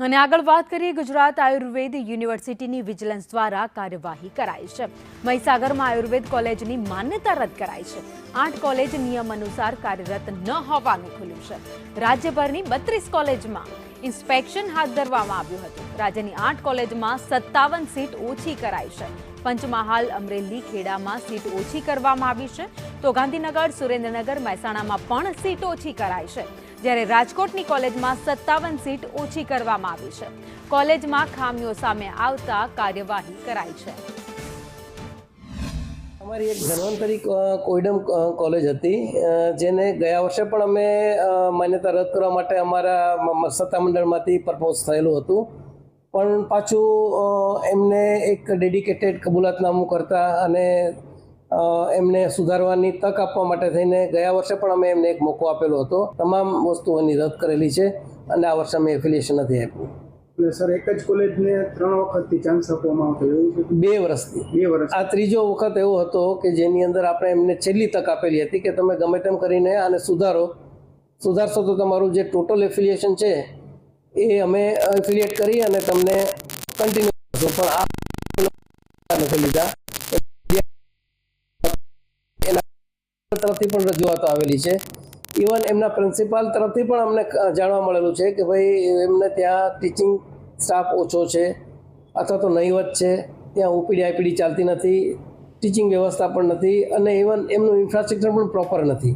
અને આગળ વાત કરીએ ગુજરાત આયુર્વેદ યુનિવર્સિટીની વિજિલન્સ દ્વારા કાર્યવાહી કરાઈ છે। મહીસાગરમાં આયુર્વેદ કોલેજની માન્યતા રદ કરાઈ છે। 8 કોલેજ નિયમ અનુસાર કાર્યરત ન હોવાનું ખુલ્યું છે। રાજ્યભરની 32 કોલેજમાં ઇન્સ્પેક્શન હાથ ધરવામાં આવ્યું હતું। રાજ્યની 8 કોલેજમાં 57 સીટ ઓછી કરાઈ છે। પંચમહાલ, અમરેલી, ખેડામાં સીટ ઓછી કરવામાં આવી છે, તો ગાંધીનગર, સુરેન્દ્રનગર, મહેસાણામાં પણ સીટ ઓછી કરાઈ છે। જ્યારે રાજકોટની કોલેજમાં 57 સીટ ઓછી કરવામાં આવી છે। કોલેજમાં ખામીઓ સામે આવતા કાર્યવાહી કરાઈ છે। અમારી એક ધન્વંતરી કોઈડમ કોલેજ હતી, જેને ગયા વર્ષે પણ અમે માન્યતા રદ કરવા માટે અમારા સત્તામંડળમાંથી પ્રપોઝ થયેલું હતું, પણ પાછું એમને એક ડેડિકેટેડ કબૂલાતનામું કરતા અને એમને સુધારવાની તક આપવા માટે થઈને ગયા વર્ષે પણ અમે એમને એક મોકો આપેલો હતો। તમામ વસ્તુઓની રદ કરેલી છે અને આ વર્ષે અમે એફિલિએશન નથી આપ્યું। સર, એક જ કોલેજને 3 વખતથી ચાન્સ આપવામાં આવતો એવું છે? 2 વર્ષથી। 2 વર્ષ। આ ત્રીજો વખત એવો હતો કે જેની અંદર આપણે એમને છેલ્લી તક આપેલી હતી કે તમે ગમે તેમ કરીને આને સુધારશો તો તમારું જે ટોટલ એફિલિએશન છે એ અમે એફિલિએટ કરી અને તમને કન્ટિન્યુ કરશું, પણ આ નથી લીધા। એના તરફથી પણ રજૂઆતો આવેલી છે। ઇવન એમના પ્રિન્સિપાલ તરફથી પણ અમને જાણવા મળેલું છે કે ભાઈ એમને ત્યાં ટીચિંગ સ્ટાફ ઓછો છે અથવા તો નહીવત છે, ત્યાં ઓપીડી આઈપીડી ચાલતી નથી, ટીચિંગ વ્યવસ્થા પણ નથી અને ઇવન એમનું ઇન્ફ્રાસ્ટ્રક્ચર પણ પ્રોપર નથી।